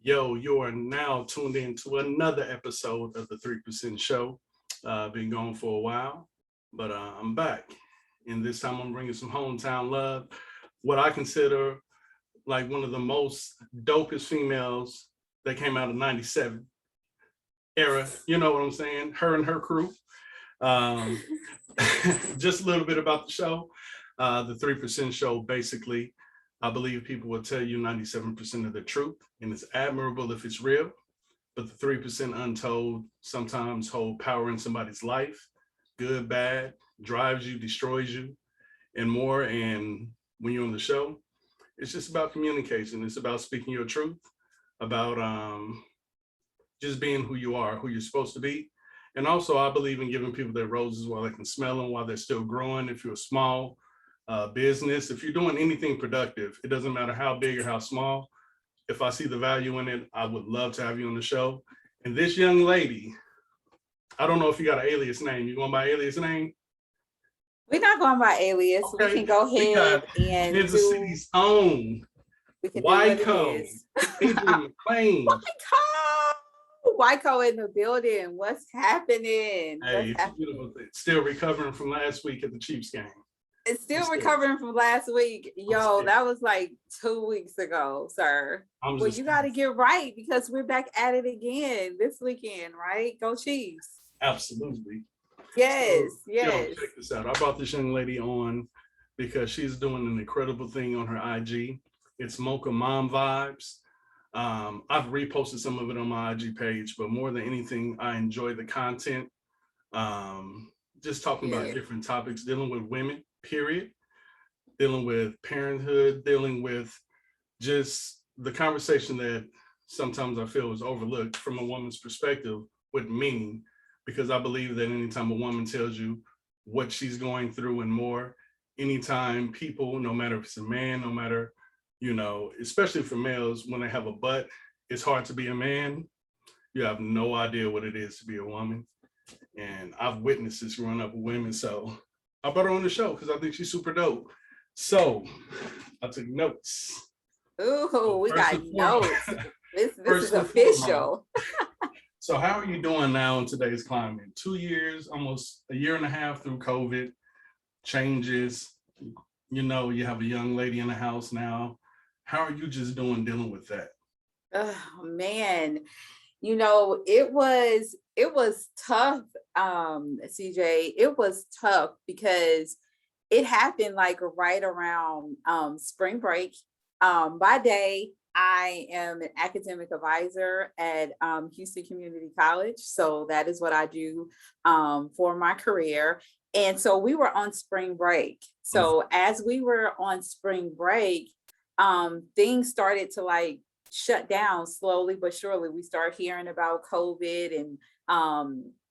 Yo, you are now tuned in to another episode of the 3% Show. Been going for a while, but I'm back. And this time I'm bringing some hometown love. What I consider like one of the most dopest females that came out of 97 era. You know what I'm saying? Her and her crew. Um, just a little bit about the show. The 3% Show, basically, I believe people will tell you 97% of the truth, and it's admirable if it's real. But the 3% untold sometimes hold power in somebody's life, good, bad, drives you, destroys you, and more. And when you're on the show, it's just about communication. It's about speaking your truth, about just being who you are, who you're supposed to be. And also, I believe in giving people their roses while they can smell them, while they're still growing. If you're a small business, if you're doing anything productive, it doesn't matter how big or how small. If I see the value in it, I would love to have you on the show. And this young lady, I don't know if you got an alias name. You going by alias name? We're not going by alias. Okay. We can go ahead and Kansas City's own Wyco, Adrian McClain. Wyco in the building. What's happening? Hey, it's still recovering from last week at the Chiefs game. It's still recovering from last week. Yo, that was like 2 weeks ago, sir. Well, you got to get right because we're back at it again this weekend, right? Go Chiefs. Absolutely. Yes, so, yes. Yo, check this out. I brought this young lady on because she's doing an incredible thing on her IG. It's Mocha Mom Vibes. I've reposted some of it on my IG page, but more than anything, I enjoy the content. Just talking about different topics, dealing with women, period, dealing with parenthood, dealing with just the conversation that sometimes I feel is overlooked from a woman's perspective with meaning, because I believe that anytime a woman tells you what she's going through and more, anytime people, no matter if it's a man, no matter, you know, especially for males, when they have a butt, it's hard to be a man. You have no idea what it is to be a woman. And I've witnessed this growing up with women. So I brought her on the show because I think she's super dope. So I took notes. Ooh, we got notes. This is official. So how are you doing now in today's climate? 2 years, almost a year and a half through COVID, changes. You know, you have a young lady in the house now. How are you just doing dealing with that? Oh man, you know, it was tough, CJ. It was tough because it happened like right around spring break. By day, I am an academic advisor at Houston Community College. So that is what I do for my career. And so we were on spring break. So as we were on spring break, things started to like shut down slowly but surely. We started hearing about COVID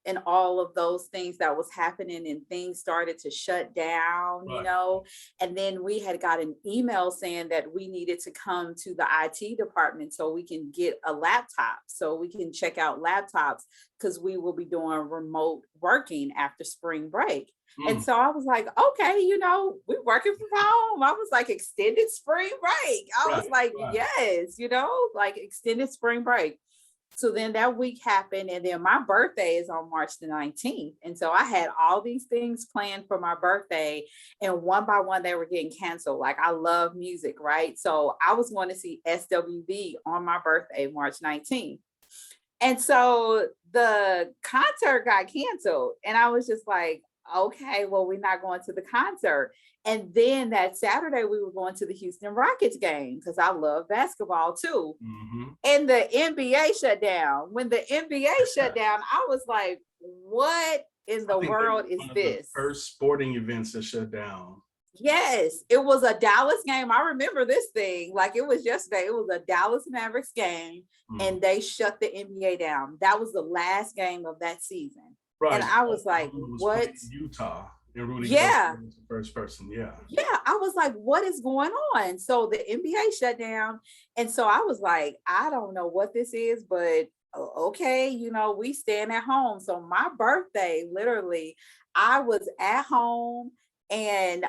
and all of those things that was happening, and things started to shut down, you know. And then we had got an email saying that we needed to come to the IT department so we can get a laptop, so we can check out laptops, because we will be doing remote working after spring break. And so I was like, okay, you know, we're working from home. I was like, extended spring break. I was like, yes, you know, like extended spring break. So then that week happened, and then my birthday is on March the 19th. And so I had all these things planned for my birthday, and one by one, they were getting canceled. Like, I love music, right? So I was going to see SWV on my birthday, March 19th. And so the concert got canceled, and I was just like, okay, well, we're not going to the concert. And then that Saturday, we were going to the Houston Rockets game because I love basketball too. And the NBA shut down. When the NBA shut down, I was like, what in the world is this? The first sporting events that shut down. Yes, it was a Dallas game. I remember this thing like it was yesterday. It was a Dallas Mavericks game, and they shut the NBA down. That was the last game of that season. Right. And I was like, what? Utah. And Rudy was the first person. Yeah, I was like, what is going on? So the NBA shut down. And so I was like, I don't know what this is, but okay, you know, we staying at home. So my birthday, literally, I was at home. And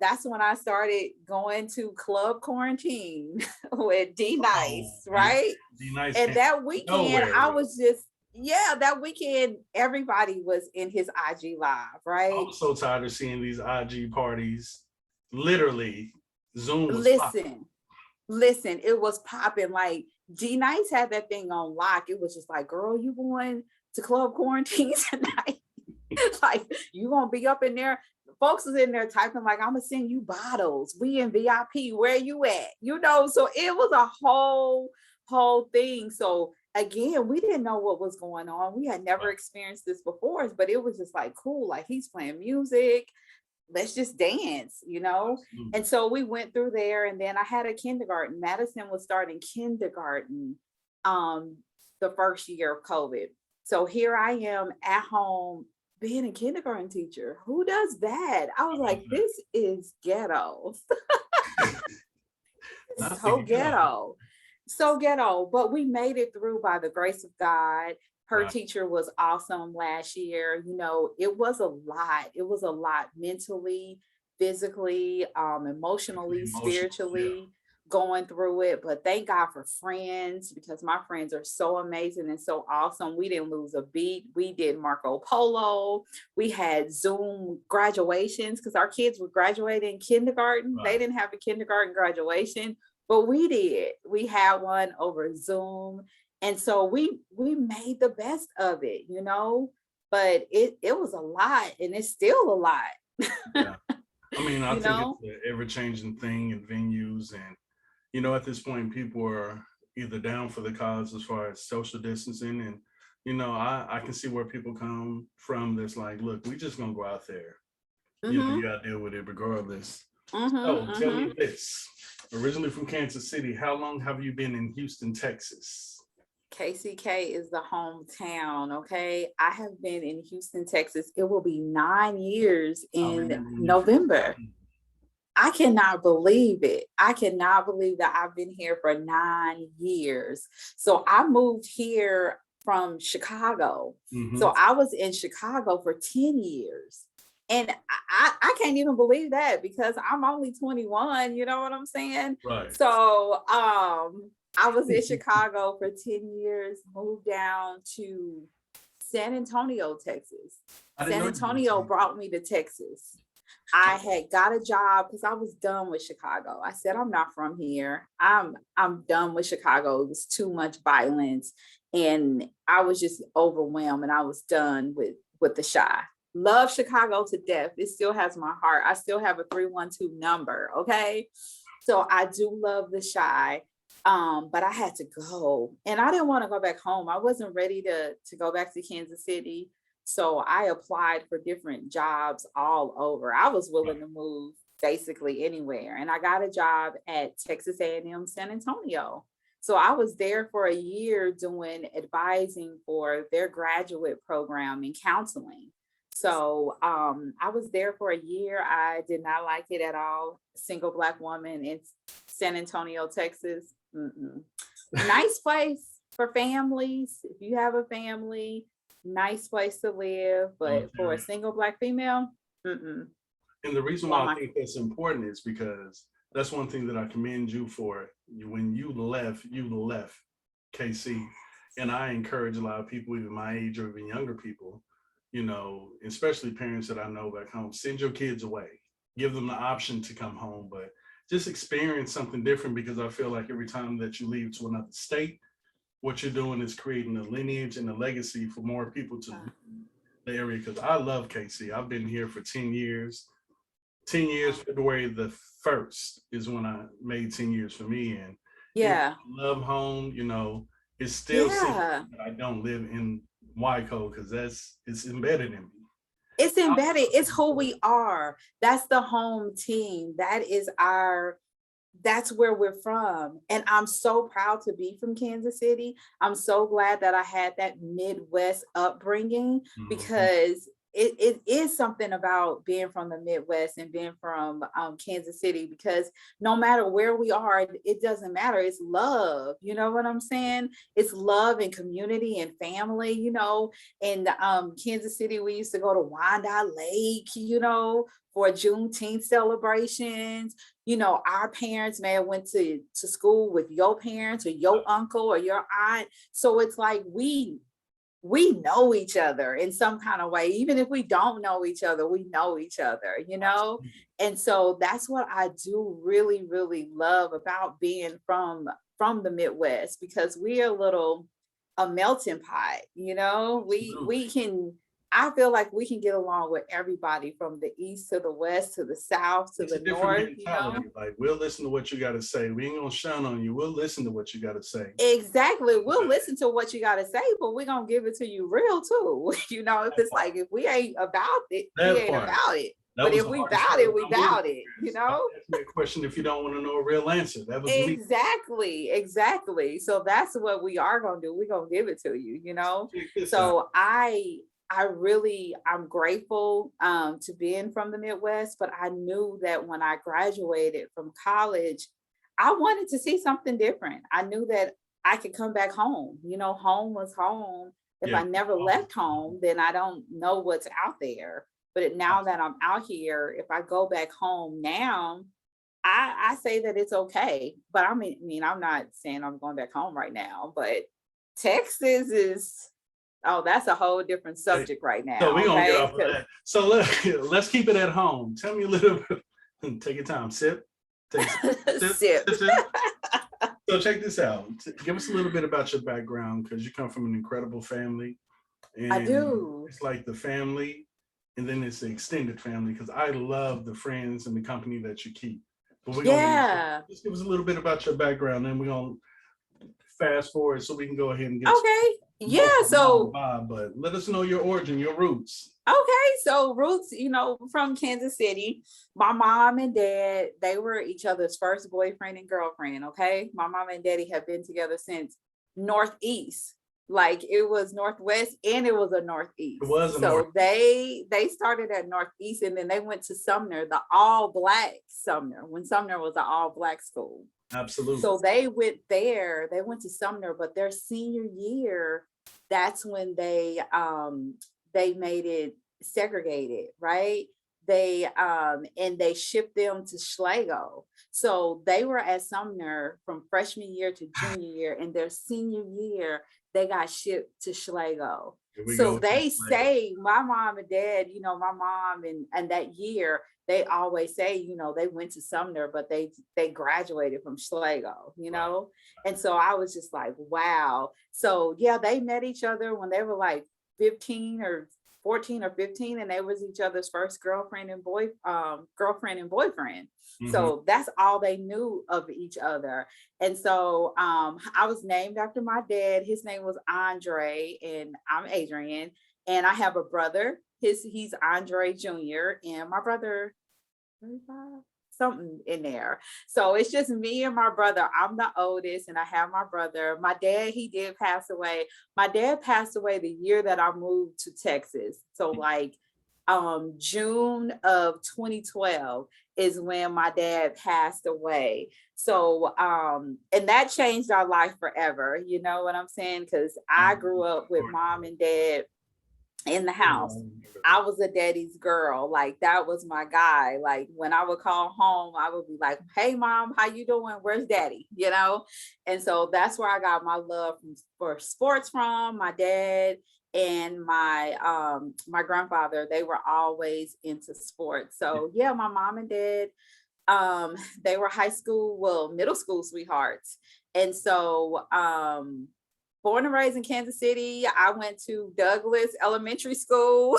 that's when I started going to Club Quarantine with D Nice, right? D-Nice And came that weekend, nowhere I with. was just, yeah, that weekend, everybody was in his IG live, I right? was so tired of seeing these IG parties. Literally, Zoom was popping. Listen, listen, it was popping. Like D-Nice had that thing on lock. It was just like, girl, you going to Club Quarantine tonight? Like, you gonna be up in there? Folks is in there typing like, I'm gonna send you bottles. We in VIP. Where you at? You know, so it was a whole thing. So again, we didn't know what was going on. We had never experienced this before, but it was just like cool. Like he's playing music. Let's just dance, you know? And so we went through there, and then I had a kindergarten. Madison was starting kindergarten the first year of COVID. So here I am at home being a kindergarten teacher. Who does that? I was like, this is ghetto. Not the So ghetto. ghetto. So ghetto. But we made it through by the grace of God. Her Right. teacher was awesome last year. You know, it was a lot. It was a lot mentally, physically, emotionally, Emotional. Yeah. spiritually going through it. But thank God for friends, because my friends are so amazing and so awesome. We didn't lose a beat. We did Marco Polo. We had Zoom graduations because our kids were graduating in kindergarten. They Right. didn't have a kindergarten graduation, but we did. We had one over Zoom. And so we made the best of it, you know, but it was a lot, and it's still a lot. Yeah. I mean, I You think it's know. an ever-changing thing in venues, and at this point, people are either down for the cause as far as social distancing, and I can see where people come from. That's like, look, we just gonna go out there. You Mm-hmm. gotta deal with it regardless. Mm-hmm. So tell Mm-hmm. me this: originally from Kansas City, how long have you been in Houston, Texas? KCK is the hometown. Okay, I have been in Houston, Texas. It will be 9 years I in remember when you first November. came. I cannot believe it. I cannot believe that I've been here for 9 years. So I moved here from Chicago. Mm-hmm. So I was in Chicago for 10 years. And I can't even believe that because I'm only 21, you know what I'm saying? Right. So I was in Chicago for 10 years, moved down to San Antonio, Texas. I didn't San know you were Antonio brought me to Texas. I had got a job because I was done with Chicago. I said, I'm not from here. I'm done with Chicago. It was too much violence. And I was just overwhelmed, and I was done with the shy. Love Chicago to death. It still has my heart. I still have a 312 number. Okay. So I do love the shy. But I had to go, and I didn't want to go back home. I wasn't ready to go back to Kansas City. So I applied for different jobs all over. I was willing to move basically anywhere. And I got a job at Texas A&M San Antonio. So I was there for a year doing advising for their graduate program in counseling. So I was there for a year. I did not like it at all. Single Black woman in San Antonio, Texas. Mm-mm. Nice place for families. If you have a family, nice place to live. But for a military. single Black female, mm-mm. And the reason why Want I my think that's important is because that's one thing that I commend you for. When you left KC. And I encourage a lot of people, even my age or even younger people, especially parents that I know back home, send your kids away. Give them the option to come home, but just experience something different, because I feel like every time that you leave to another state, what you're doing is creating a lineage and a legacy for more people to the area. Because I love KC. I've been here for 10 years. 10 years, February the 1st is when I made 10 years for me. And yeah, love home, it's still simple yeah. that I don't live in Waco, because it's embedded in me. It's embedded. It's who we are. That's the home team. That's where we're from. And I'm so proud to be from Kansas City. I'm so glad that I had that Midwest upbringing, Mhm. because it is something about being from the Midwest and being from Kansas City, because no matter where we are, it doesn't matter. It's love. You know what I'm saying? It's love and community and family, In Kansas City, we used to go to Wyandotte Lake, for Juneteenth celebrations. Our parents may have went to school with your parents or your uncle or your aunt. So it's like we know each other in some kind of way. Even if we don't know each other, we know each other, And so that's what I do really, really love about being from the Midwest, because we're a melting pot, we can, I feel like we can get along with everybody from the east to the west to the south to It's the a different north, mentality. Like, we'll listen to what you got to say. We ain't gonna shun on you. We'll listen to what you got to say. Exactly. We'll listen to what you got to say, but we're gonna give it to you real too. If it's like, if we ain't about it, we ain't about it. But if we about it, we about it, Ask me a question if you don't want to know a real answer. That was me. Exactly. So that's what we are gonna do. We're gonna give it to you, So I'm grateful to being from the Midwest, but I knew that when I graduated from college, I wanted to see something different. I knew that I could come back home. Home was home. If I never left home, then I don't know what's out there. But now that I'm out here, if I go back home now, I say that it's okay. But I mean, I'm not saying I'm going back home right now, but Texas is, that's a whole different subject right now. So we're going to get off of that. So let's keep it at home. Tell me a little bit. Take your time. Sip. Sip. So check this out. Give us a little bit about your background, because you come from an incredible family. And I do. It's like the family, and then it's the extended family, because I love the friends and the company that you keep. But we're gonna just give us a little bit about your background, and we're gonna fast forward so we can go ahead and get so but let us know your origin, your roots. So roots, from Kansas City. My mom and dad, they were each other's first boyfriend and girlfriend. My mom and daddy have been together since Northeast. Like, it was Northwest and it was a Northeast. It was they started at Northeast, and then they went to Sumner, the all black Sumner, when Sumner was an all black school. Absolutely. So they went to Sumner, but their senior year, that's when they made it segregated, right? And they shipped them to Schlago. So they were at Sumner from freshman year to junior year, and their senior year, they got shipped to Schlago. So they say, my mom and dad, my mom and that year, they always say, they went to Sumner, but they graduated from Schlago, And so I was just like, wow. So they met each other when they were like 14 or 15, and they was each other's first girlfriend and boyfriend. Mm-hmm. So that's all they knew of each other. And so I was named after my dad. His name was Andre, and I'm Adrian. And I have a brother. He's Andre Jr. and my brother, 35, something in there. So it's just me and my brother. I'm the oldest, and I have my brother. My dad, he did pass away. My dad passed away the year that I moved to Texas. So like June of 2012 is when my dad passed away. So and that changed our life forever. You know what I'm saying? Because I grew up with mom and dad in the house. I was a daddy's girl. Like, that was my guy. Like, when I would call home, I would be like, hey mom, how you doing? Where's daddy? And so that's where I got my love for sports from. My dad and my my grandfather, they were always into sports. So my mom and dad, they were middle school sweethearts. And so born and raised in Kansas City, I went to Douglas Elementary School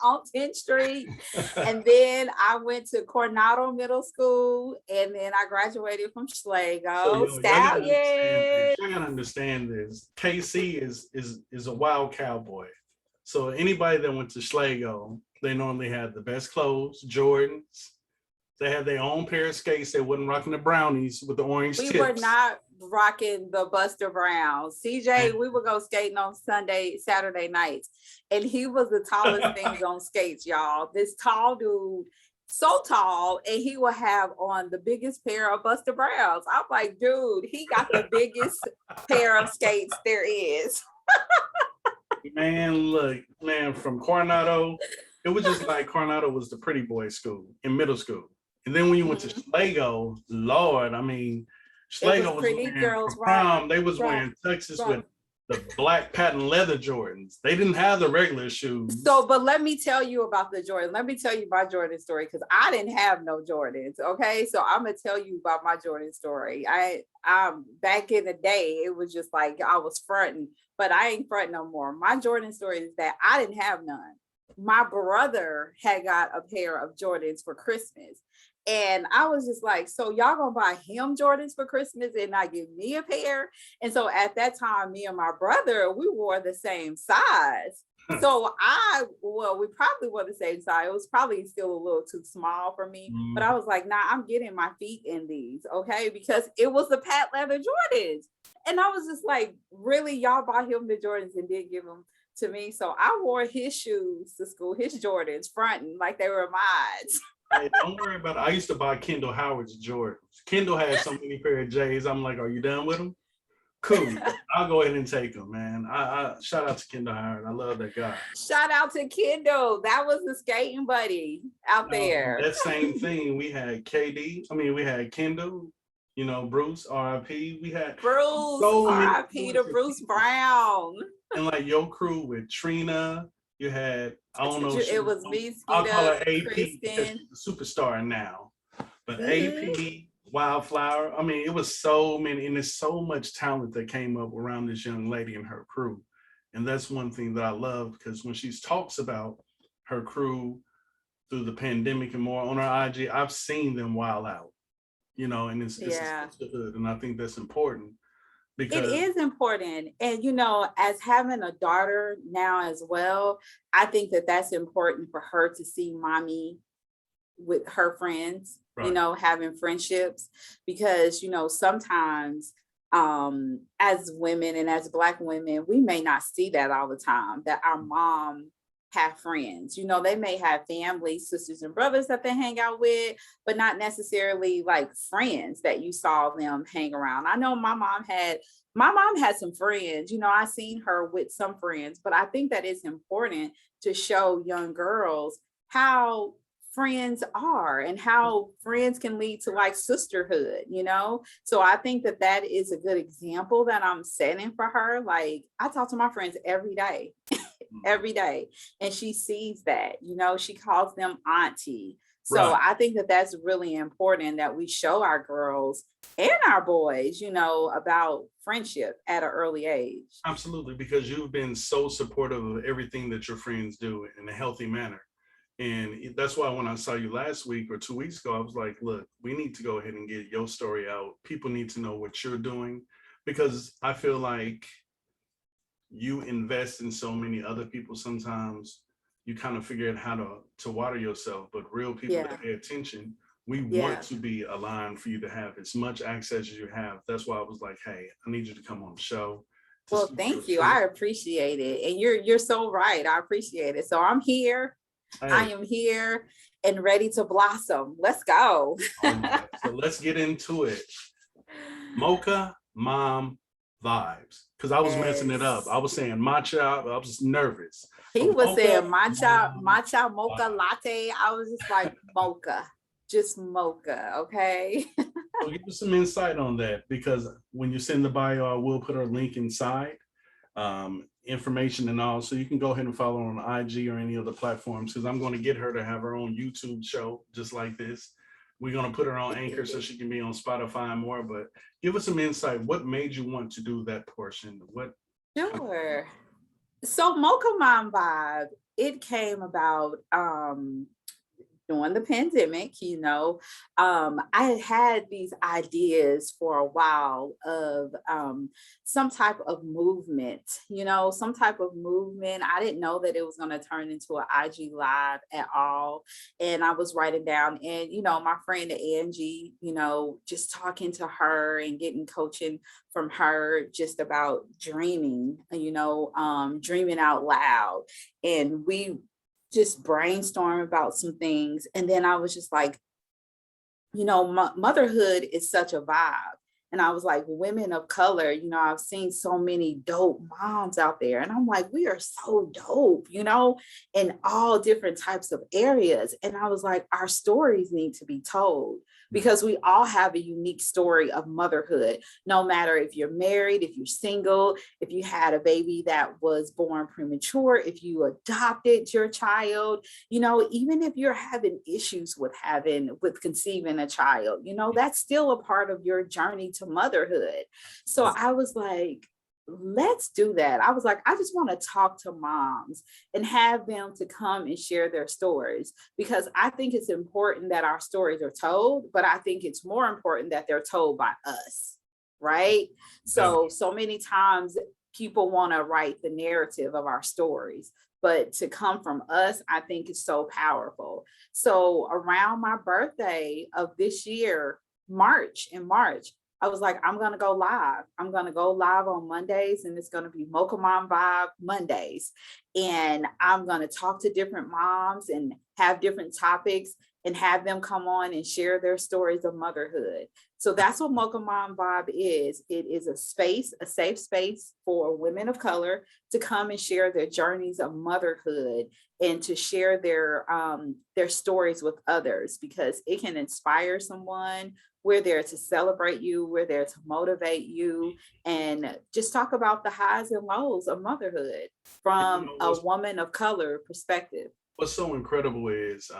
on 10th Street. And then I went to Coronado Middle School, and then I graduated from Schlago. Stallion. I gotta understand this. KC is a wild cowboy. So anybody that went to Schlago, they normally had the best clothes, Jordans. They had their own pair of skates. They wasn't rocking the brownies with the orange tips. We were not rocking the Buster Browns. CJ, we would go skating on Saturday nights. And he was the tallest thing on skates, y'all. This tall dude, so tall, and he would have on the biggest pair of Buster Browns. I'm like, dude, he got the biggest pair of skates there is. Man, look, man, from Coronado It was just like Coronado was the pretty boy school in middle school. And then when you went to Mhm. Schlago, Lord, I mean, It was Schlago was pretty wearing girls for rock, prom, they was rock, wearing tuxes with rock. the black patent leather Jordans. They didn't have the regular shoes. So, but let me tell you about the Jordan. Let me tell you my Jordan story because I didn't have no Jordans. Okay, so I'm gonna tell you about my Jordan story. Back in the day, it was just like I was fronting, but I ain't fronting no more. My Jordan story is that I didn't have none. My brother had got a pair of Jordans for Christmas. And I was just like, so y'all gonna buy him Jordans for Christmas and not give me a pair? And so at that time, me and my brother, we wore the same size. So we probably were the same size. It was probably still a little too small for me, but I Mhm. was like, nah, I'm getting my feet in these, okay? Because it was the pat leather Jordans. And I was just like, really, y'all bought him the Jordans and didn't give them to me. So I wore his shoes to school, his Jordans, fronting like they were mine. Hey, don't worry about it. I used to buy Kendall Howard's Jordans. Kendall had so many pair of J's. I'm like, are you done with them? Cool. I'll go ahead and take them, man. I shout out to Kendall Howard. I love that guy. Shout out to Kendall. That was the skating buddy out And there. that same thing, we had KD. I mean, we had Kendall, Bruce, RIP. We had Bruce, so many R.I.P. to influential Bruce people. Brown. And like your crew with Trina, you had, I don't know, It was me, I'll call Skeeta, her AP because Kristen. she's a superstar now. But Mhm. AP, Wildflower, I mean, it was so many, and there's so much talent that came up around this young lady and her crew. And that's one thing that I love because when she talks about her crew through the pandemic and more on her IG, I've seen them wild out, and it's a Yeah. sisterhood. And I think that's important It because is important. And, as having a daughter now as well, I think that that's important for her to see mommy with her friends, right, having friendships, because, sometimes as women and as Black women, we may not see that all the time, that our mom have friends. They may have family, sisters and brothers that they hang out with, but not necessarily like friends that you saw them hang around. I know my mom had some friends. I seen her with some friends, but I think that it's important to show young girls how friends are and how friends can lead to like sisterhood. So I think that that is a good example that I'm setting for her. Like, I talk to my friends every day, every day, and she sees that. She calls them auntie. So right. I think that that's really important, that we show our girls and our boys, about friendship at an early age. Absolutely, because you've been so supportive of everything that your friends do in a healthy manner. And that's why when I saw you last week or 2 weeks ago, I was like, look, we need to go ahead and get your story out. People need to know what you're doing because I feel like you invest in so many other people. Sometimes you kind of figure out how to water yourself, but real people Yeah. that pay attention, we want Yeah. to be aligned for you to have as much access as you have. That's why I was like, hey, I need you to come on the show to Well, speak your thank you. truth. I appreciate it. And you're so right. I appreciate it. So I'm here. I Hey, am here and ready to blossom. Let's go. all right. So let's get into it. Mocha Mom Vibes. Because I was messing it up. I Yes. was saying matcha. I was nervous. He But was saying Mocha matcha, Mom matcha, mocha Vibes. latte. I was just like mocha, just mocha. Okay. So give us some insight on that because when you send the bio, I will put our link inside, information and all. So you can go ahead and follow her on IG or any other platforms because I'm going to get her to have her own YouTube show just like this. We're going to put her on Anchor so she can be on Spotify and more. But give us some insight. What made you want to do that portion? What? Sure. So Mocha Mom Vibe, it came about during the pandemic. I had these ideas for a while of some type of movement, some type of movement. I didn't know that it was going to turn into an IG live at all. And I was writing down, and, my friend Angie, just talking to her and getting coaching from her just about dreaming, dreaming out loud. And we just brainstorm about some things. And then I was just like, motherhood is such a vibe. And I was like, women of color, I've seen so many dope moms out there. And I'm like, we are so dope, in all different types of areas. And I was like, our stories need to be told, because we all have a unique story of motherhood, no matter if you're married, if you're single, if you had a baby that was born premature, if you adopted your child, even if you're having issues with conceiving a child, that's still a part of your journey to motherhood. So I was like, let's do that. I was like, I just want to talk to moms and have them to come and share their stories, because I think it's important that our stories are told, but I think it's more important that they're told by us, right? So many times people want to write the narrative of our stories, but to come from us, I think is so powerful. So around my birthday of this year, in March, I was like, I'm going to go live. I'm going to go live on Mondays, and it's going to be Mocha Mom Vibe Mondays. And I'm going to talk to different moms and have different topics and have them come on and share their stories of motherhood. So that's what Mocha Mom Vibe is. It is a safe space for women of color to come and share their journeys of motherhood and to share their stories with others, because it can inspire someone. We're there to celebrate you. We're there to motivate you, and just talk about the highs and lows of motherhood from a woman of color perspective. What's so incredible is,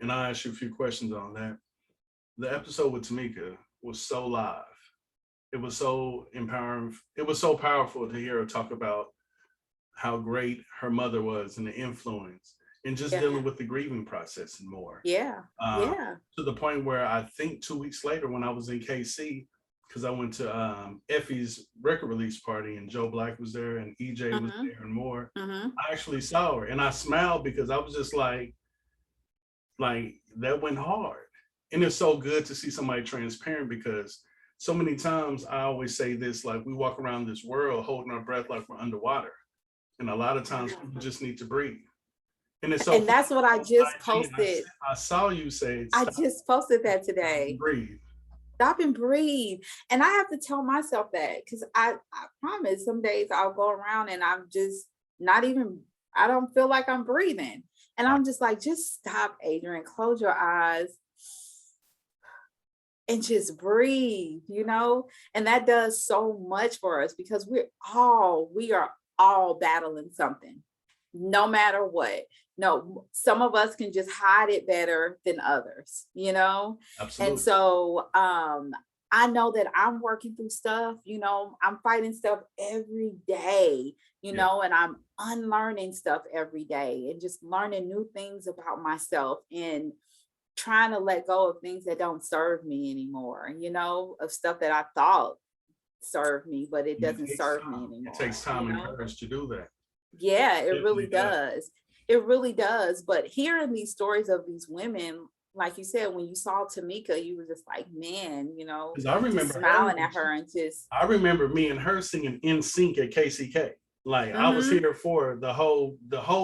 and I'll ask you a few questions on that. The episode with Tamika was so live. It was so empowering. It was so powerful to hear her talk about how great her mother was and the influence, and just dealing with the grieving process and more. To the point where I think 2 weeks later, when I was in KC, because I went to Effie's record release party, and Joe Black was there and EJ was there and more. I actually saw her and I smiled, because I was just like that went hard. And it's so good to see somebody transparent, because so many times I always say this, like, we walk around this world holding our breath like we're underwater. And a lot of times people just need to breathe. And it's so and that's what I just posted. I saw you say, I just posted that today. Breathe. Stop and breathe. And I have to tell myself that, because I promise some days I'll go around and I'm just not even, I don't feel like I'm breathing. And I'm just like, just stop, Adrian, close your eyes and just breathe, and that does so much for us, because we are all battling something, no matter what. No, some of us can just hide it better than others, Absolutely. And so I know that I'm working through stuff, I'm fighting stuff every day, and I'm unlearning stuff every day, and just learning new things about myself, and trying to let go of things that don't serve me anymore, of stuff that I thought served me, but it doesn't serve me anymore. It takes time and courage to do that. Yeah, it really does. It really does. But hearing these stories of these women, like you said, when you saw Tamika, you were just like, man, I remember smiling at her and just. I remember me and her singing in sync at KCK. Like, I was here for the whole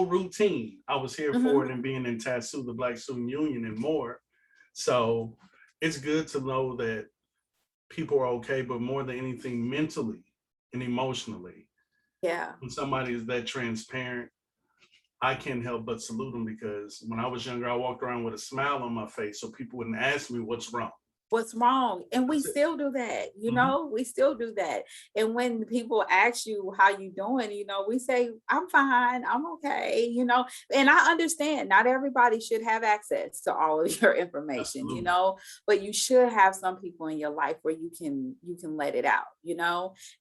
routine. I was here for it, and being in TASU, the Black Student Union, and more. So it's good to know that people are okay, but more than anything, mentally and emotionally. Yeah. When somebody is that transparent, I can't help but salute them, because when I was younger, I walked around with a smile on my face so people wouldn't ask me what's wrong. What's wrong? And we still do that, we still do that. And when people ask you how you doing, we say, I'm fine, I'm okay, and I understand not everybody should have access to all of your information. Absolutely. But you should have some people in your life where you can let it out,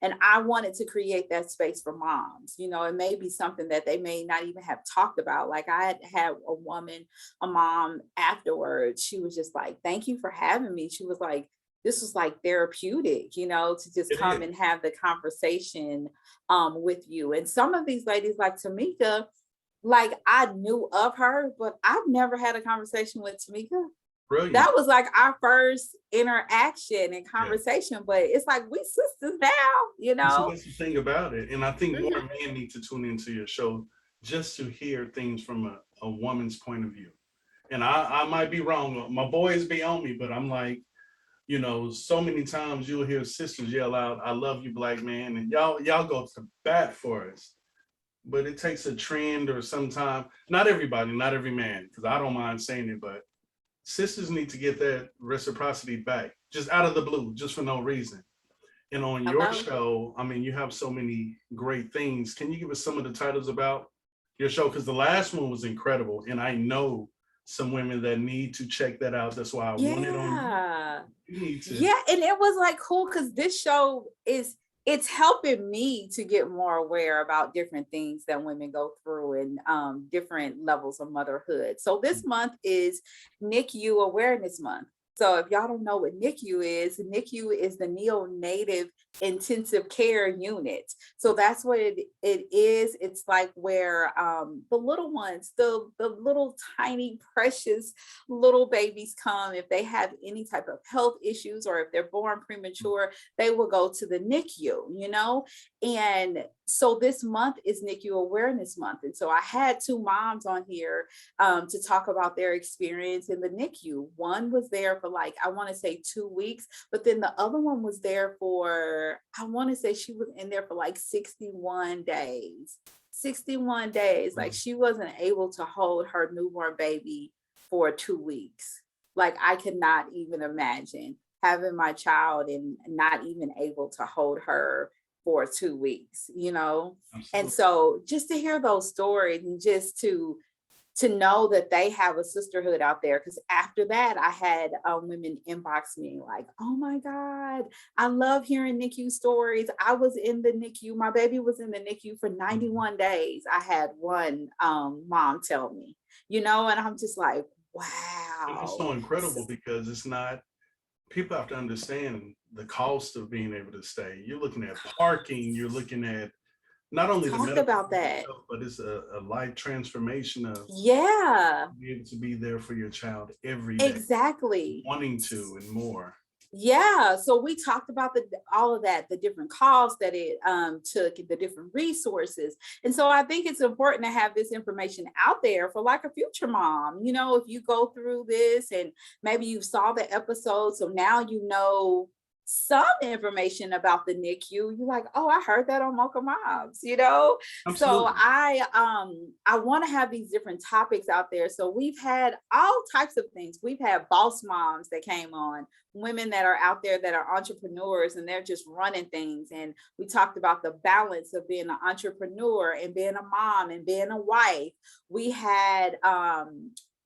and I wanted to create that space for moms. It may be something that they may not even have talked about. Like, I had a mom afterwards, she was just like, thank you for having me. She was like, this was like therapeutic, to just come and have the conversation with you. And some of these ladies, like Tamika, like, I knew of her, but I've never had a conversation with Tamika. Brilliant. That was like our first interaction and conversation, but it's like, we sisters now, So that's the thing about it. And I think more men need to tune into your show just to hear things from a woman's point of view. And I might be wrong. My boys be on me, but I'm like, You know, so many times you'll hear sisters yell out, "I love you, black man," and y'all go to bat for us. But it takes a trend or sometime, not everybody, not every man, because I don't mind saying it, but sisters need to get that reciprocity back, just out of the blue, just for no reason. And on your Hello. show, I mean, you have so many great things. Can you give us some of the titles about your show? Because the last one was incredible, and I know some women that need to check that out. That's why I want it on you. Yeah. You need to. Yeah, and it was like cool because this show it's helping me to get more aware about different things that women go through and different levels of motherhood. So this month is NICU Awareness Month. So if y'all don't know what NICU is the neonatal intensive care unit. So that's what it is. It's like where the little ones, the little tiny precious little babies come if they have any type of health issues or if they're born premature, they will go to the NICU, you know? And so this month is NICU Awareness Month. And so I had two moms on here to talk about their experience in the NICU. One was there for like, I want to say 2 weeks, but then the other one was there for, I want to say she was in there for like 61 days. 61 days. Like she wasn't able to hold her newborn baby for 2 weeks. Like I could not even imagine having my child and not even able to hold her for 2 weeks, you know? Absolutely. And so just to hear those stories and just to know that they have a sisterhood out there. Because after that, I had women inbox me like, oh my God, I love hearing NICU stories. I was in the NICU. My baby was in the NICU for 91 days. I had one mom tell me, you know, and I'm just like, wow. It's so incredible because it's not, people have to understand the cost of being able to stay. You're looking at parking, you're looking at not only the Talk medical about that. itself, but it's a life transformation of Yeah, being able to be there for your child every day, exactly. wanting to and more. Yeah, so we talked about all of that, the different costs that it took, the different resources. And so I think it's important to have this information out there for like a future mom. You know, if you go through this and maybe you saw the episode, so now you know some information about the NICU, you're like, oh, I heard that on Mocha Moms, you know? So Absolutely. I want to have these different topics out there. So we've had all types of things. We've had boss moms that came on, women that are out there that are entrepreneurs and they're just running things. And we talked about the balance of being an entrepreneur and being a mom and being a wife. We had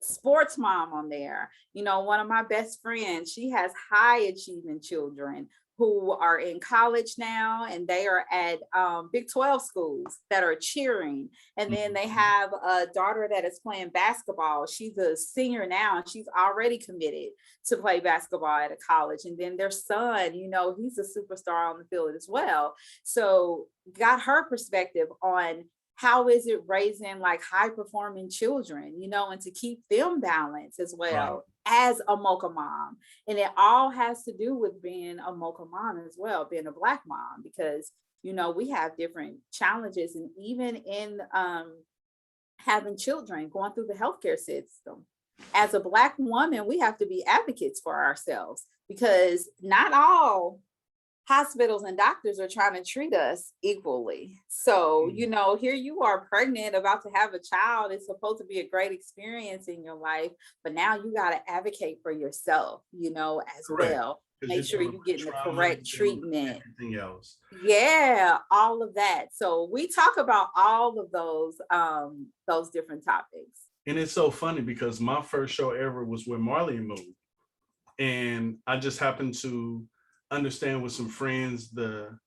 sports mom on there. You know, one of my best friends, she has high achieving children who are in college now and they are at Big 12 schools that are cheering. And then they have a daughter that is playing basketball. She's a senior now and she's already committed to play basketball at a college. And then their son, you know, he's a superstar on the field as well. So got her perspective on how is it raising like high performing children, you know, and to keep them balanced as well as a Mocha mom. And it all has to do with being a Mocha mom as well, being a Black mom, because, you know, we have different challenges. And even in having children, going through the healthcare system, as a Black woman, we have to be advocates for ourselves because not all hospitals and doctors are trying to treat us equally. So, you know, here you are pregnant, about to have a child. It's supposed to be a great experience in your life, but now you got to advocate for yourself, you know, as well. Make sure you're getting the correct treatment. Everything else. Yeah, all of that. So we talk about all of those different topics. And it's so funny because my first show ever was with Marley and Moon. And I just happened to understand with some friends the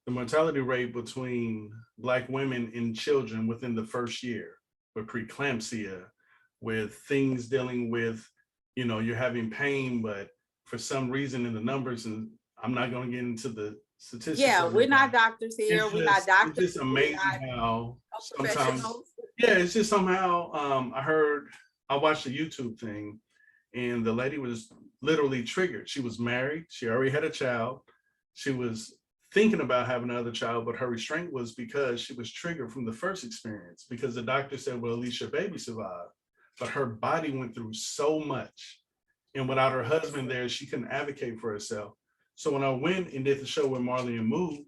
mortality rate between Black women and children within the first year with preeclampsia, with things dealing with, you know, you're having pain, but for some reason in the numbers, and I'm not going to get into the statistics. Yeah, we're not doctors here. We're not doctors. It's just amazing how sometimes, yeah, it's just somehow, I watched a YouTube thing and the lady was literally triggered. She was married. She already had a child. She was thinking about having another child, but her restraint was because she was triggered from the first experience because the doctor said, well, at least your baby survived. But her body went through so much And without her husband there, she couldn't advocate for herself. So when I went and did the show with Marley and Moo,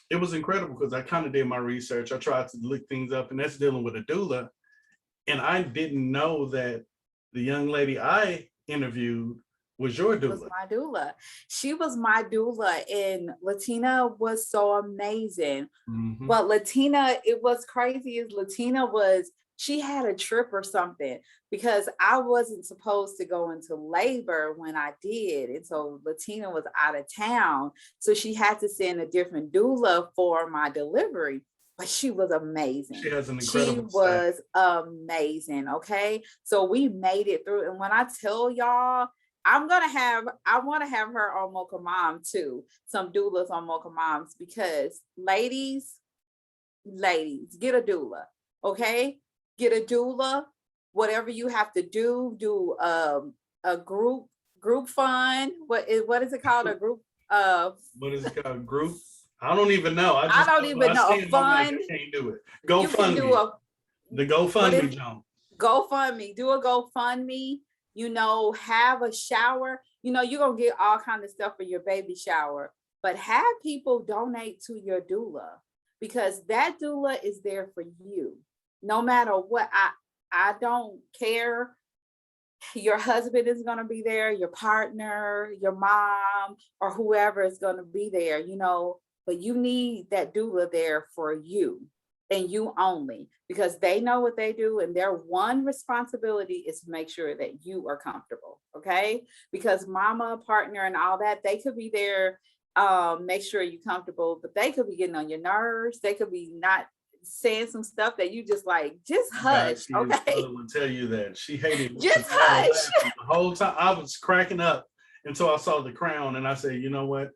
it was incredible because I kind of did my research. I tried to look things up, and that's dealing with a doula. And I didn't know that the young lady I interviewed was your doula. Was my doula. She was my doula, and Latina was so amazing. Mm-hmm. But Latina, it was crazy is Latina she had a trip or something because I wasn't supposed to go into labor when I did. And so Latina was out of town. So she had to send a different doula for my delivery. But she was amazing. She has an incredible was amazing. Okay. So we made it through. And when I tell y'all, I want to have her on Mocha Mom too. Some doulas on Mocha Moms, because ladies, get a doula. Okay. Get a doula. Whatever you have to do a group fund. What is it called? A group what is it called? Group? I don't even know. I don't even know. A fund. I can't do it. GoFundMe. The GoFundMe, John. GoFundMe. Do a GoFundMe. Have a shower. You're gonna get all kinds of stuff for your baby shower, but have people donate to your doula, because that doula is there for you. No matter what, I don't care. Your husband is going to be there, your partner, your mom, or whoever is going to be there, but you need that doula there for you and you only, because they know what they do. And their one responsibility is to make sure that you are comfortable. Okay. Because mama, partner, and all that, they could be there, make sure you're comfortable, but they could be getting on your nerves. They could be not saying some stuff that you just hush. Okay. Will tell you that she hated just hush the whole time. I was cracking up until I saw The Crown, and I said, you know what?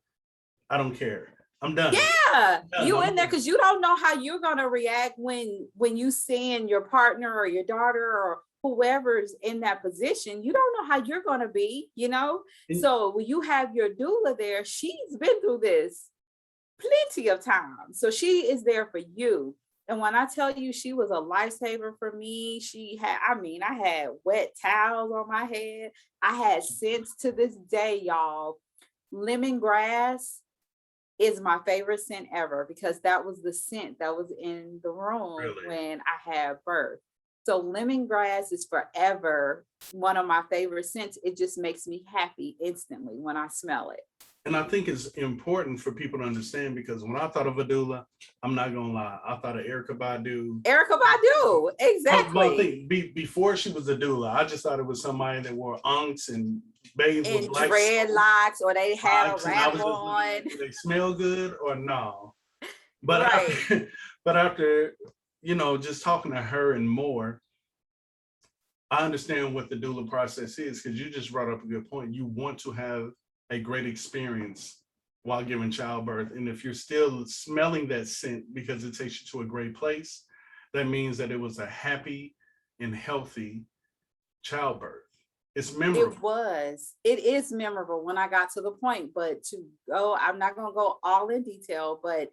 I don't care. I'm done. Yeah, you in there because you don't know how you're gonna react when you seeing your partner or your daughter or whoever's in that position. You don't know how you're gonna be, So when you have your doula there, she's been through this plenty of times, so she is there for you. And when I tell you she was a lifesaver for me, I had wet towels on my head. I had scents to this day, y'all. Lemongrass is my favorite scent ever, because that was the scent that was in the room when I had birth. So lemongrass is forever one of my favorite scents. It just makes me happy instantly when I smell it. And I think it's important for people to understand, because when I thought of a doula, I'm not gonna lie, I thought of Erykah Badu. Erykah Badu, exactly. Before she was a doula, I just thought it was somebody that wore unks and bathed with dreadlocks, or they had a wrap on. Do they smell good or no? But after just talking to her and more, I understand what the doula process is, because you just brought up a good point. You want to have a great experience while giving childbirth. And if you're still smelling that scent because it takes you to a great place, that means that it was a happy and healthy childbirth. It's memorable. It is memorable when I got to the point, but I'm not going to go all in detail, but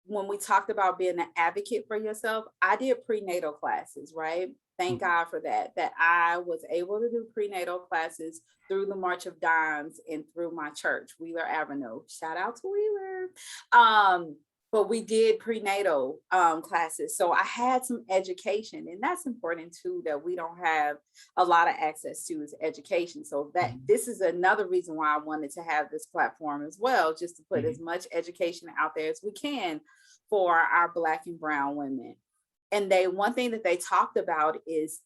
when we talked about being an advocate for yourself, I did prenatal classes, right? Thank God for that I was able to do prenatal classes through the March of Dimes and through my church, Wheeler Avenue. Shout out to Wheeler. But we did prenatal classes. So I had some education, and that's important too, that we don't have a lot of access to, is education. So this is another reason why I wanted to have this platform as well, just to put as much education out there as we can for our Black and brown women. And one thing that they talked about is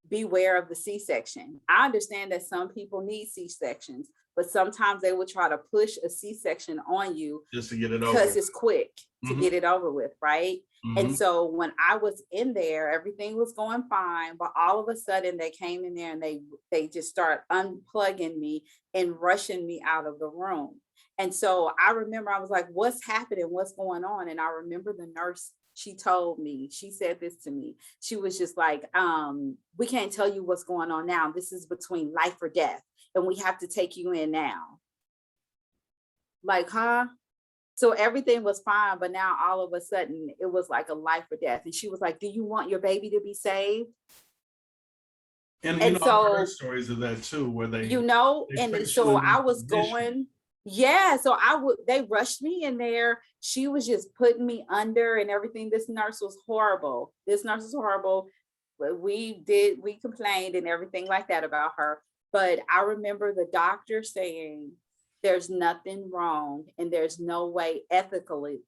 beware of the C-section. I understand that some people need C-sections, but sometimes they will try to push a C-section on you just to get it over, because it's quick to get it over with, right? And so when I was in there, everything was going fine, but all of a sudden they came in there and they just start unplugging me and rushing me out of the room. And so I remember I was like, what's happening? What's going on? And I remember the nurse, she said this to me. She was just like, we can't tell you what's going on now. This is between life or death, and we have to take you in now. Like, huh? So everything was fine, but now all of a sudden it was like a life or death. And she was like, do you want your baby to be saved? And And I've heard so, stories of that too, where they and place you so in I that was position. going, so they rushed me in there. She was just putting me under and everything. This nurse was horrible. This nurse was horrible. But we complained and everything like that about her. But I remember the doctor saying, there's nothing wrong and there's no way ethically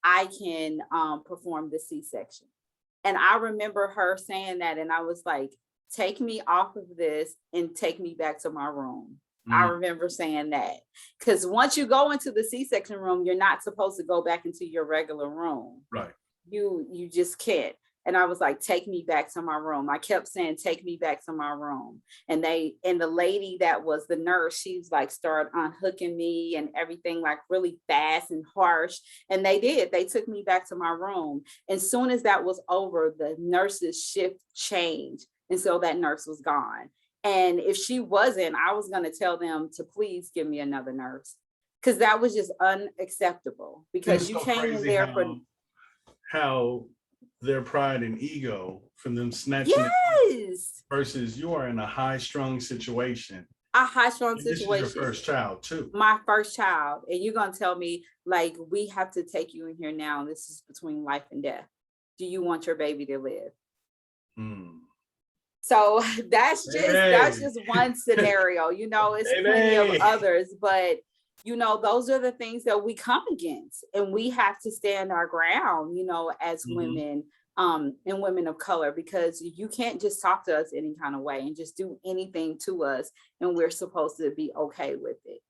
I can perform the C-section. And I remember her saying that, and I was like, take me off of this and take me back to my room. I Mm, remember saying that because once you go into the C-section room, you're not supposed to go back into your regular room. right. You just can't. And I was like, take me back to my room. I kept saying, take me back to my room. And the lady that was the nurse, she's like started unhooking me and everything like really fast and harsh. And they took me back to my room. And soon as that was over, the nurse's shift changed. And so that nurse was gone. And if she wasn't, I was going to tell them to please give me another nurse because that was just unacceptable And because it's you so came in crazy there for. how their pride and ego from them snatching it Yes, versus you are in a high strung situation. a high strung And this is your situation. first child too. My first child, and you're gonna tell me like we have to take you in here now. And this is between life and death. Do you want your baby to live? Mm. So that's Baby, just one scenario. It's plenty of baby. others, but those are the things that we come against, and we have to stand our ground. As Mhm. women, and women of color, because you can't just talk to us any kind of way and just do anything to us, and we're supposed to be okay with it.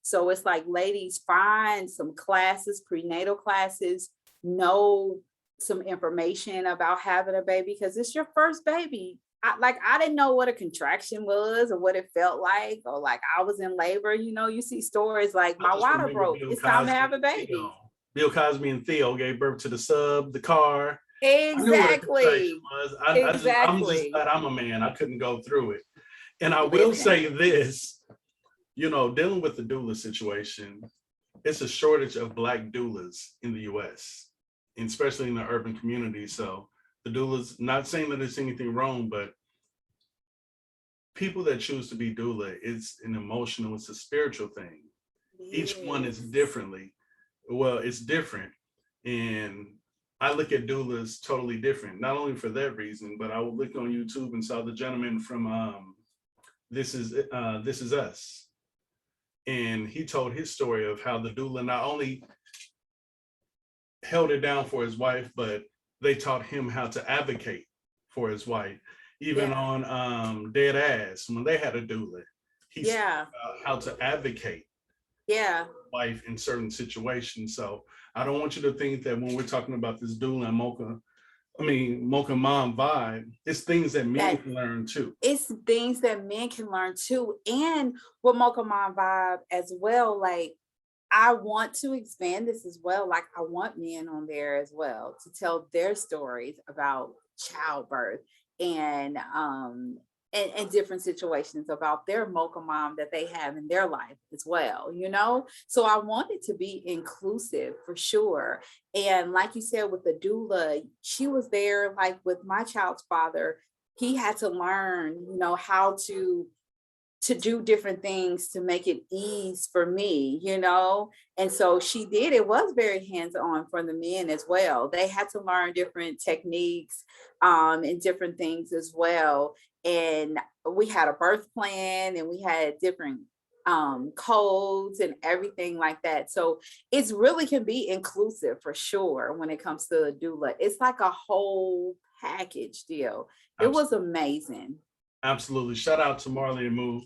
So it's like, ladies, find some classes, prenatal classes, know some information about having a baby because it's your first baby. I didn't know what a contraction was or what it felt like, or like I was in labor. You see stories like I my just water remember broke. It's time to have a baby. Bill Cosby and Theo gave birth to the sub, the car. I knew what a contraction Exactly. was. I'm just Exactly. glad I'm a man. I couldn't go through it. And I will Listen. say this, dealing with the doula situation, it's a shortage of Black doulas in the US, and especially in the urban community. So the doulas, not saying that there's anything wrong, but people that choose to be doula, it's an emotional, it's a spiritual thing. Each one is Yes. differently. Well, it's different. And I look at doulas totally different, not only for that reason, but I looked on YouTube and saw the gentleman from This Is Us. And he told his story of how the doula not only held it down for his wife, but they taught him how to advocate for his wife. Even Yeah. on Dead Ass, when they had a doula, he spoke Yeah. about how to advocate Yeah. life in certain situations. So I don't want you to think that when we're talking about this doula and Mocha mom vibe, it's things that men That can learn too. it's things that men can learn too. And with Mocha Mom Vibe as well, like I want to expand this as well. Like I want men on there as well to tell their stories about childbirth and and different situations about their mocha mom that they have in their life as well. So I want it to be inclusive for sure. And like you said, with the doula, she was there like with my child's father. He had to learn how to do different things to make it ease for me. And so she did. It was very hands-on for the men as well. They had to learn different techniques and different things as well. And we had a birth plan and we had different codes and everything like that. So it's really can be inclusive for sure when it comes to a doula. It's like a whole package deal. It was Absolutely. amazing. Absolutely. Shout out to Marley and Moo.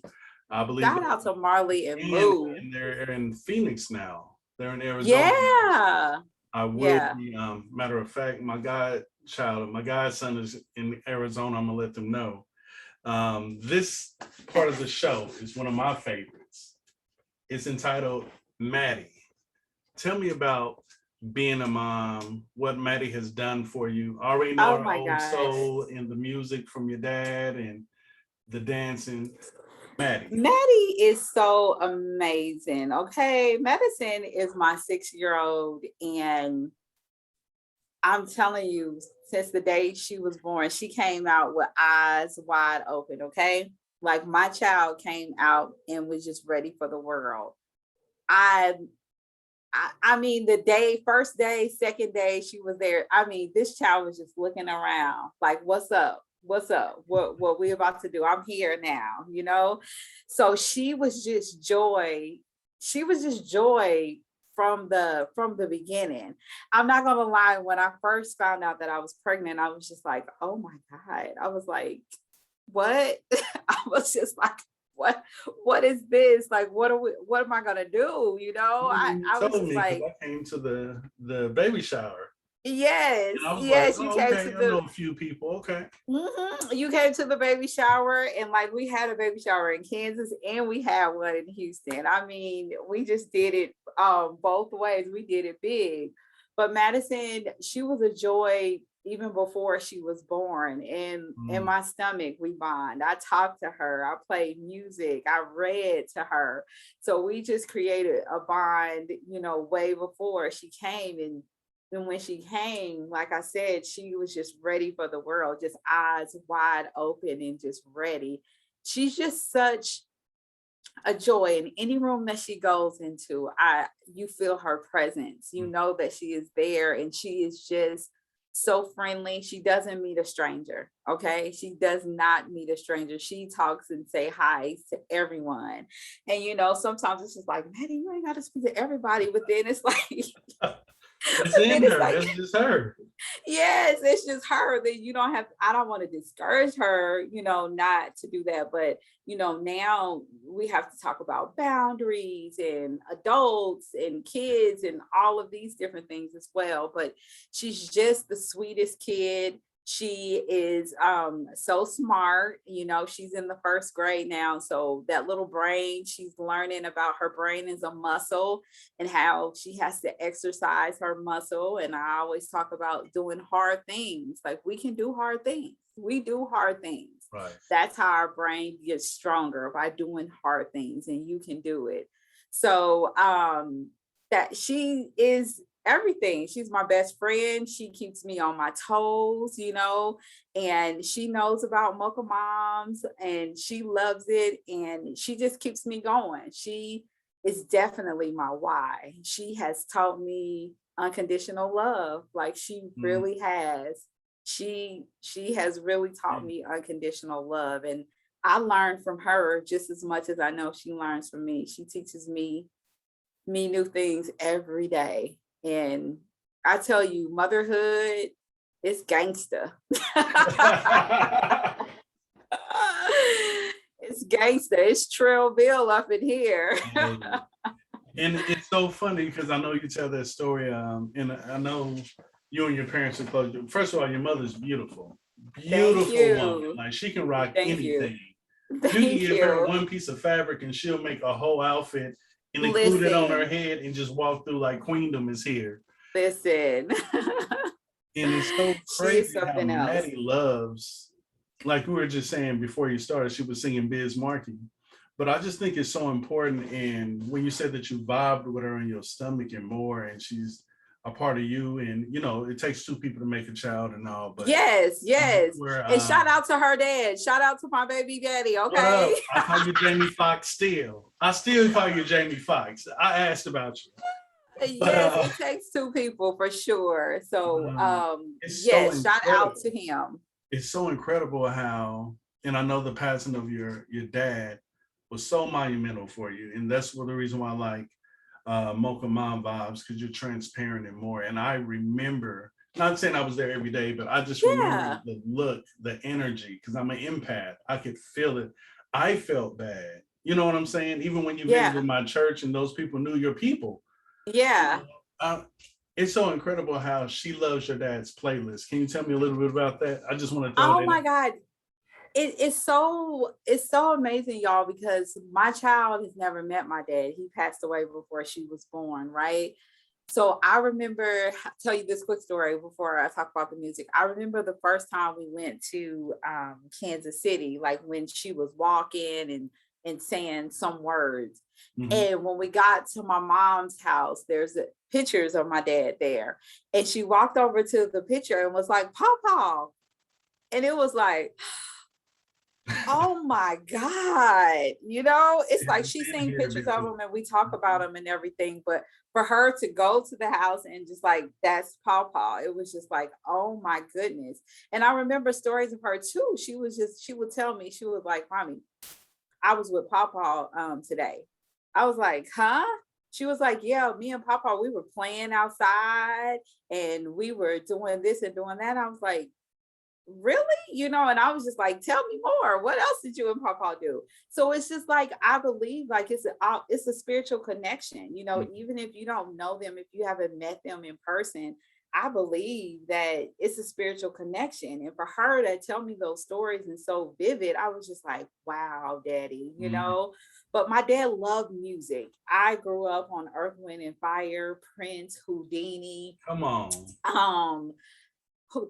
I believe Shout out to Marley and and Moo. they're in Phoenix now. They're in Arizona. Yeah. I will Yeah. be, matter of fact, my godson is in Arizona. I'm gonna let them know. This part of the show is one of my favorites. It's entitled Maddie. Tell me about being a mom, what Maddie has done for you. I already know Oh her my old gosh. soul and the music from your dad and the dancing. Maddie. Maddie is so amazing. Okay. Madison is my 6-year-old, and I'm telling you, since the day she was born, she came out with eyes wide open, okay? Like my child came out and was just ready for the world. I I mean, the day, first day, second day, she was there. I mean, this child was just looking around, like, "What's up? What's up? What we about to do? I'm here now," you know. So she was just joy. She was just joy from the beginning. I'm not gonna lie. When I first found out that I was pregnant, I was just like, "Oh my god!" I was like, "What?" I was just like, what is this? Like, what am I gonna do? You know, You I was told just me because like, I came to the baby shower, yes, and I was like, yes, you oh, came to okay, I know the a few people. Okay. you came to the baby shower, and like we had a baby shower in Kansas and we had one in Houston. I mean, we just did it both ways. We did it big. But Madison, she was a joy even before she was born. And in Mm. my stomach, we bond. I talked to her, I played music, I read to her. So we just created a bond, you know, way before she came. And when she came, like I said, she was just ready for the world, just eyes wide open and just ready. She's just such a joy in any room that she goes into. You feel her presence. You know that she is there, and she is just so friendly. She doesn't meet a stranger. Okay. She does not meet a stranger. She talks and say hi to everyone. And you know, sometimes it's just like, Maddie, you ain't got to speak to everybody. But then it's like, It's but then in it's her. like, It's just her. yes, it's just her that you don't have. I don't want to discourage her, you know, not to do that. But, you know, now we have to talk about boundaries and adults and kids and all of these different things as well. But she's just the sweetest kid. She is so smart, you know, she's in the first grade now. So that little brain, she's learning about her brain is a muscle and how she has to exercise her muscle. And I always talk about doing hard things. Like we can do hard things. We do hard things. Right. That's how our brain gets stronger by doing hard things, and you can do it. So that she is everything. She's my best friend. She keeps me on my toes, you know, and she knows about Mocha Moms and she loves it and she just keeps me going. She is definitely my why. She has taught me unconditional love. Like she Mm. really has. She has really taught me unconditional love. And I learn from her just as much as I know she learns from me. She teaches me new things every day. And I tell you, motherhood is gangster. It's gangster. It's Trail Bill up in here. And it's so funny because I know you tell that story, and I know you and your parents are close. First of all, your mother's beautiful, Thank beautiful woman. you. Like she can rock Thank you. anything. You can Thank give her you. one piece of fabric and she'll make a whole outfit and include it on her Listen, head and just walk through like queendom is here. listen. And it's so She is crazy how something else. Maddie loves, like we were just saying before you started, she was singing Biz Markie. But I just think it's so important. And when you said that you vibed with her in your stomach and more, and she's a part of you, and you know, it takes two people to make a child and all, but Yes, yes. we're And shout out to her dad. Shout out to my baby daddy, what okay? up? I call you Jamie Foxx still. I still call you Jamie Foxx. I asked about you. But Yes, it takes two people for sure. So it's so yes, shout out incredible. to him. It's so incredible how, and I know the passing of your dad was so monumental for you, and that's one of the reason why I like Mocha Mom vibes, because you're transparent and more. And I remember, not saying I was there every day, but I just remember Yeah. the look, the energy, because I'm an empath. I could feel it. I felt bad. You know what I'm saying? Even when you Yeah. visited my church and those people knew your people. You Yeah. know, it's so incredible how she loves your dad's playlist. Can you tell me a little bit about that? I just want to throw that Oh in. my God. It's so amazing, y'all, because my child has never met my dad. He passed away before she was born, right? So I remember, tell you this quick story before I talk about the music. I remember the first time we went to Kansas City, like when she was walking and and saying some words. Mhm. And when we got to my mom's house, there's pictures of my dad there. And she walked over to the picture and was like, Papa. And it was like, oh my God, it's Yeah, like it's she's been seen here pictures of before. him and we talk about Mhm. him and everything. But for her to go to the house and just like, that's Pawpaw, it was just like, oh my goodness. And I remember stories of her too. She would tell me, she was like, Mommy, I was with Pawpaw today. I was like, huh? She was like, yeah, me and Pawpaw, we were playing outside and we were doing this and doing that. I was like, really, and I was just like, tell me more, what else did you and Papa do? So it's just like, I believe like it's a spiritual connection, even if you don't know them, if you haven't met them in person. I believe that it's a spiritual connection, and for her to tell me those stories and so vivid, I was just like, wow, daddy, Mhm. but my dad loved music. I grew up on Earth, Wind and Fire, Prince, Houdini, Come on. um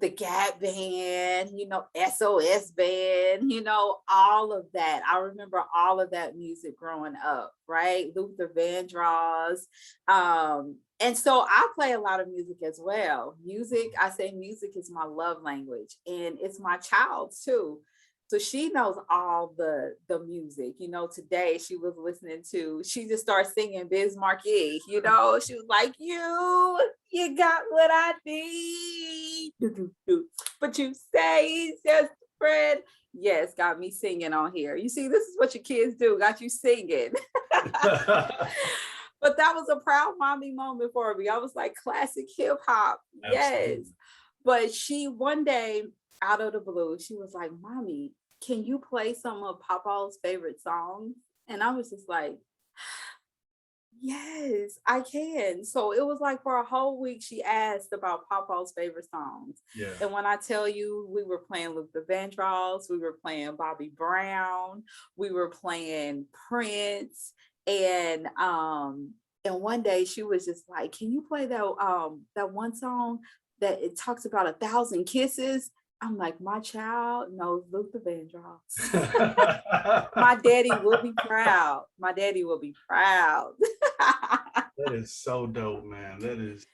the Gap Band, SOS Band, all of that. I remember all of that music growing up, right? Luther Vandross. And so I play a lot of music as well. I say music is my love language and it's my child's too. So she knows all the music. Today she just started singing Biz Markie, she was like, you got what I need. Do, do, do. But you say he's just a friend. Yes, got me singing on here. You see, this is what your kids do, got you singing. But that was a proud mommy moment for me. I was like, classic hip hop. Yes. Absolutely. But she one day, out of the blue, she was like, Mommy, can you play some of Papa's favorite songs? And I was just like, yes, I can. So it was like for a whole week, she asked about Papa's favorite songs. Yeah. And when I tell you, we were playing Luther Vandross, we were playing Bobby Brown, we were playing Prince, and one day she was just like, "Can you play that one song that it talks about 1,000 kisses?" I'm like, my child knows Luther Vandross. My daddy will be proud. My daddy will be proud. That is so dope, man. That is,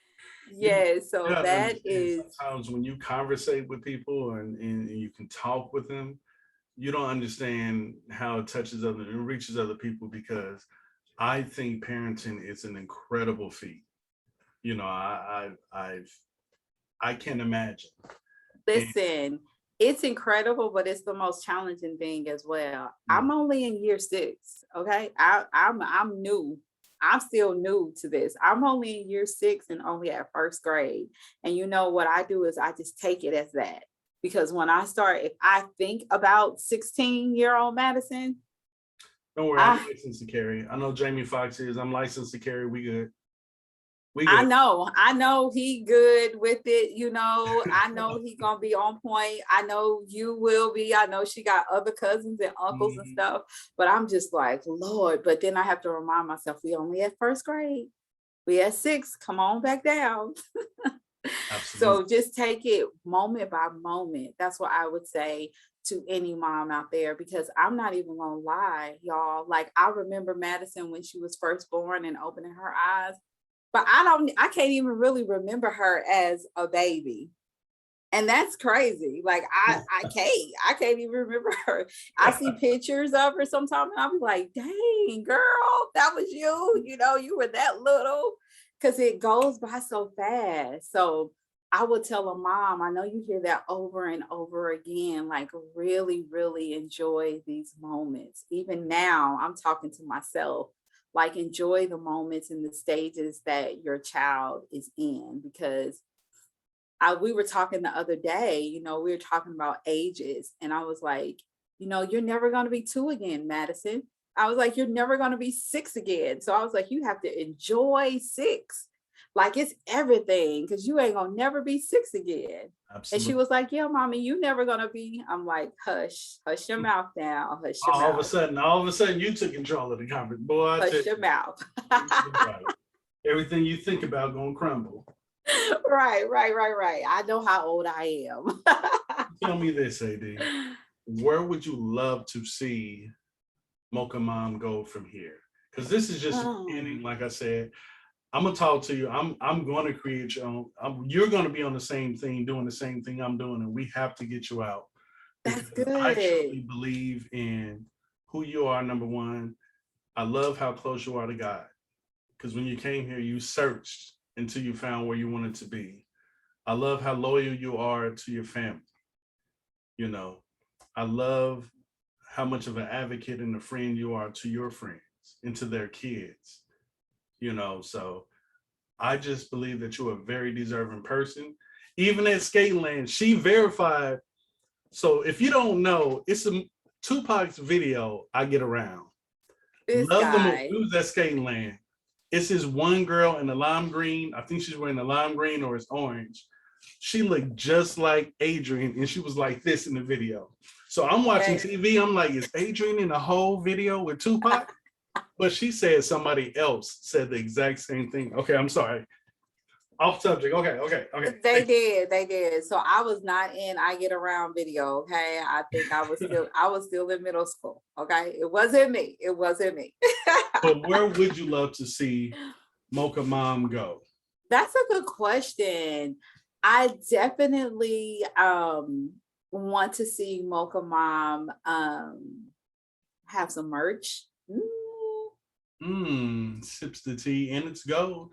you Yeah, you so have to that understand is, sometimes when you conversate with people and you can talk with them, you don't understand how it touches other and reaches other people because I think parenting is an incredible feat. I can't imagine. And listen, it's incredible, but it's the most challenging thing as well. yeah, I'm only in year 6, okay? I'm new. I'm still new to this. I'm only in year 6 and only at first grade. And you know what I do is I just take it as that. Because if I think about 16-year-old Madison, don't worry, I'm I licensed to carry. I know Jamie Foxx is. I'm licensed to carry. We good. We I good. know, I know he good with it, I know he gonna be on point. I know you will be. I know she got other cousins and uncles and Mhm. stuff, but I'm just like, Lord, but then I have to remind myself we only at first grade. We at 6, come on back down. Absolutely. So just take it moment by moment. That's what I would say to any mom out there, because I'm not even gonna lie, y'all. Like I remember Madison when she was first born and opening her eyes, but I can't even really remember her as a baby. And that's crazy. Like I can't even remember her. I see pictures of her sometimes and I'll be like, dang girl, that was you, you were that little. Cause it goes by so fast. So I would tell a mom, I know you hear that over and over again, like really, really enjoy these moments. Even now, I'm talking to myself, like enjoy the moments and the stages that your child is in, because we were talking the other day, we were talking about ages, and I was like, you're never going to be 2 again, Madison. I was like, you're never going to be 6 again. So I was like, you have to enjoy 6. Like it's everything, because you ain't going to never be 6 again. And she Absolutely. was like, yeah, mommy, you never going to be. I'm like, hush, hush your mouth down, hush your All of a mouth, sudden, all of a sudden, you took control of the conference, boy. I tell hush your mouth. you, right. Everything you think about gonna crumble. Right, right, right, right. I know how old I am. Tell me this, Ad. Where would you love to see Mocha Mom go from here? Because this is just the beginning. Oh, Like I said, I'm gonna talk to you. I'm going to create your own. You're going to be on the same thing, doing the same thing I'm doing, and we have to get you out that's because I good. truly believe in who you are. Number one, I love how close you are to God. Because when you came here, you searched until you found where you wanted to be. I love how loyal you are to your family. You know, I love how much of an advocate and a friend you are to your friends and to their kids. So I just believe that you're a very deserving person. Even at Skateland, she verified. So if you don't know, it's a Tupac's video I get around. This Love the movie. guy. We was at Skateland. It's this one girl in the lime green. I think she's wearing the lime green or it's orange. She looked just like Adrian, and she was like this in the video. So I'm watching Yes. TV. I'm like, is Adrian in the whole video with Tupac? But she said somebody else said the exact same thing. Okay, I'm sorry. Off subject. Okay. They did. So I was not in I Get Around video. Okay. I think I was still in middle school. Okay. It wasn't me. It wasn't me. But where would you love to see Mocha Mom go? That's a good question. I definitely want to see Mocha Mom have some merch. Sips the tea and it's gold.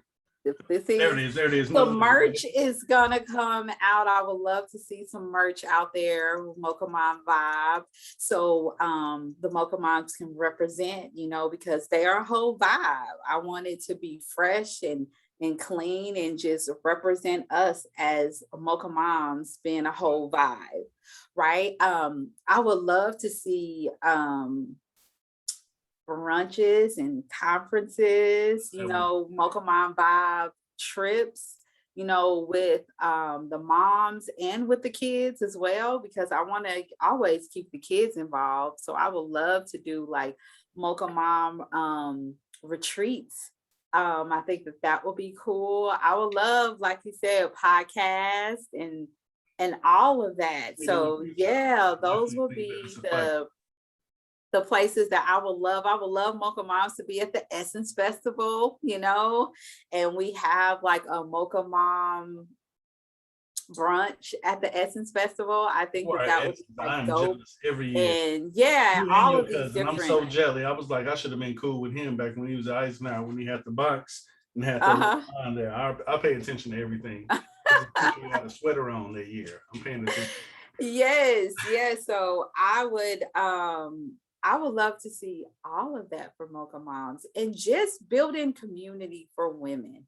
This There is it is. There it is. the merch is gonna come out. I would love to see some merch out there with Mocha Mom vibe. So the Mocha Moms can represent, because they are a whole vibe. I want it to be fresh and clean and just represent us as Mocha Moms being a whole vibe, right? I would love to see brunches and conferences, Mocha Mom vibe trips, with the moms and with the kids as well, because I want to always keep the kids involved. So I would love to do like Mocha Mom retreats. I think that would be cool. I would love, like you said, podcast and all of that. So yeah, those will be the places that I would love. I would love Mocha Moms to be at the Essence Festival, and we have like a Mocha Mom brunch at the Essence Festival. I think that would be like I'm dope. jealous every year. And yeah, You and all your of these cousin. I'm different. so jelly. I was like, I should have been cool with him back when he was at Ice Now, when he had the box and had that Uh-huh. on there. I pay attention to everything. He had a sweater on that year. I'm paying attention. Yes. So I would love to see all of that for Mocha Moms and just building community for women,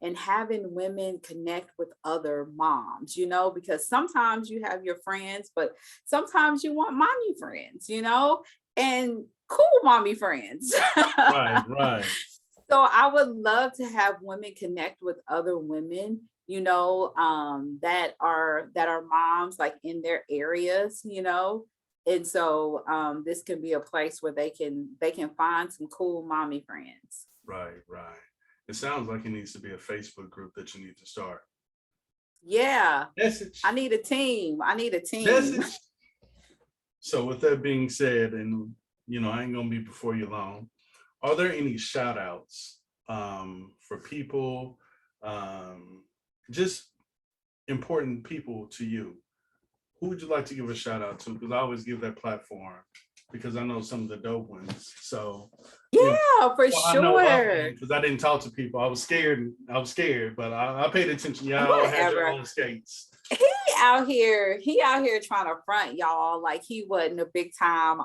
and having women connect with other moms, because sometimes you have your friends, but sometimes you want mommy friends, and cool mommy friends. Right. So I would love to have women connect with other women, that are moms like in their areas, and so this can be a place where they can find some cool mommy friends. Right. It sounds like it needs to be a Facebook group that you need to start. Yeah. Message. I need a team. Message. So with that being said, and I ain't gonna be before you long, are there any shout outs for people, just important people to you? Who would you like to give a shout out to? Because I always give that platform because I know some of the dope ones. So for sure. Because I didn't talk to people. I was scared, but I paid attention. Y'all had your own skates. He out here trying to front y'all like he wasn't a big time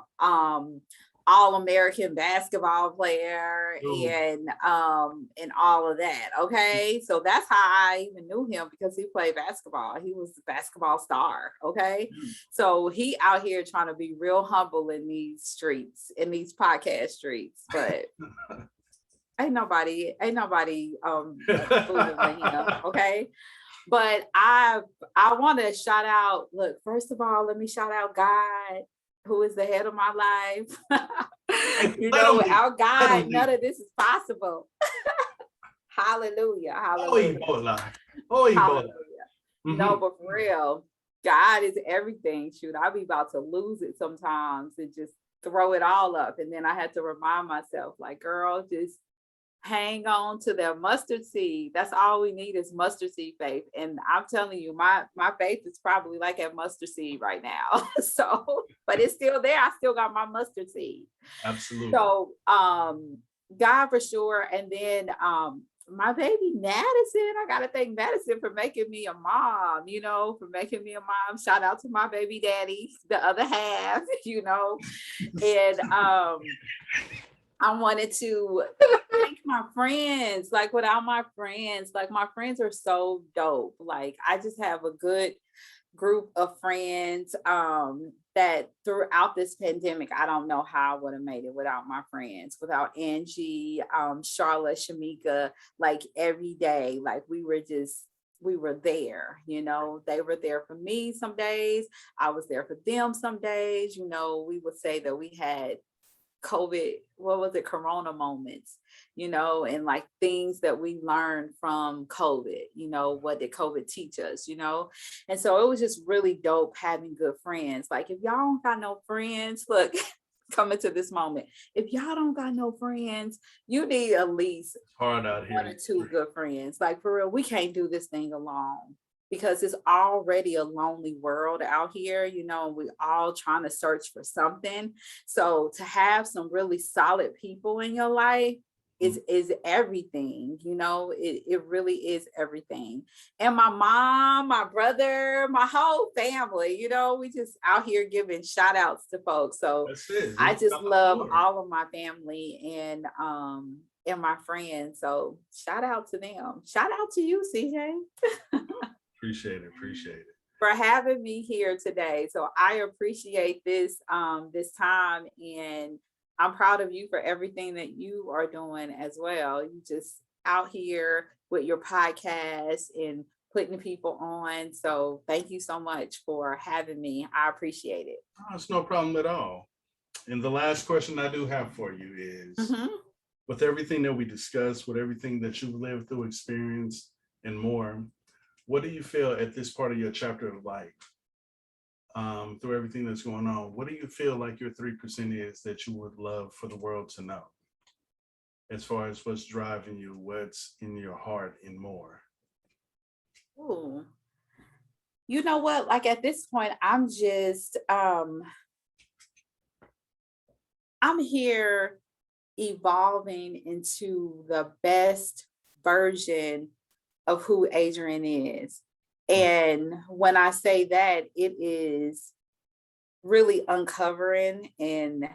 all-American basketball player. Ooh. and all of that. Okay. So that's how I even knew him, because he played basketball. He was a basketball star. Okay. So he out here trying to be real humble in these streets, in these podcast streets, but ain't nobody fooling with him. Okay. But I want to shout out, look, first of all, let me shout out God, who is the head of my life. Without God, none of this is possible. Hallelujah. Hallelujah. Hallelujah. No, but for real, God is everything. Shoot, I be about to lose it sometimes. It just throw it all up. And then I had to remind myself, like, girl, just hang on to their mustard seed. That's all we need is mustard seed faith. And I'm telling you, my faith is probably like a mustard seed right now. So, but it's still there. I still got my mustard seed. Absolutely. So God for sure. And then my baby Madison, I gotta thank Madison for making me a mom, for making me a mom. Shout out to my baby daddy, the other half, And I wanted to thank my friends. Like without my friends, like my friends are so dope. Like I just have a good group of friends that throughout this pandemic, I don't know how I would have made it without my friends, without Angie, Charlotte, Shamika, like every day, like we were there, they were there for me some days. I was there for them some days, we would say that we had COVID, what was it, Corona moments, and like things that we learned from COVID, what did COVID teach us, And so it was just really dope having good friends. Like if y'all don't got no friends, look, coming to this moment, if y'all don't got no friends, you need at least hard out one here. or two good friends. Like for real, we can't do this thing alone. Because it's already a lonely world out here, we all trying to search for something. So to have some really solid people in your life is everything, it really is everything. And my mom, my brother, my whole family, we just out here giving shout outs to folks. So I just love all of my family and my friends. So shout out to them. Shout out to you, CJ. Appreciate it. For having me here today. So I appreciate this time, and I'm proud of you for everything that you are doing as well. You just out here with your podcast and putting people on. So thank you so much for having me. I appreciate it. Oh, it's no problem at all. And the last question I do have for you is, with everything that we discussed, with everything that you've lived through, experienced, and more, what do you feel at this part of your chapter of life, through everything that's going on, what do you feel like your 3% is that you would love for the world to know? As far as what's driving you, what's in your heart and more? Ooh. You know what? Like at this point, I'm just, I'm here evolving into the best version of who Adrian is. And when I say that, it is really uncovering and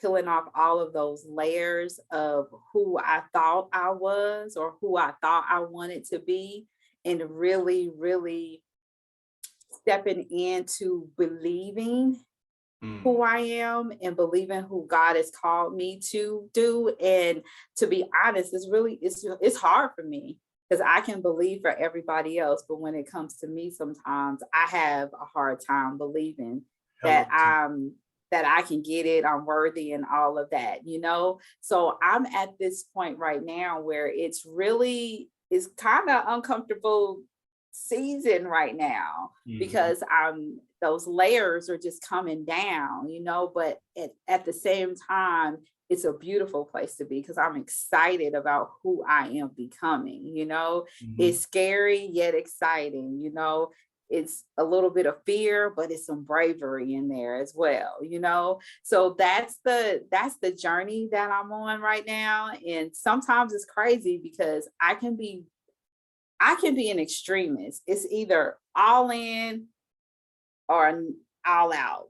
peeling off all of those layers of who I thought I was or who I thought I wanted to be, and really, really stepping into believing who I am and believing who God has called me to do. And to be honest, it's hard for me because I can believe for everybody else, but when it comes to me, sometimes I have a hard time believing that I can get it, I'm worthy, and all of that, So I'm at this point right now where it's kind of uncomfortable season right now because those layers are just coming down, but at the same time, it's a beautiful place to be because I'm excited about who I am becoming, It's scary yet exciting, It's a little bit of fear, but it's some bravery in there as well, So that's the journey that I'm on right now. And sometimes it's crazy because I can be an extremist. It's either all in or all out,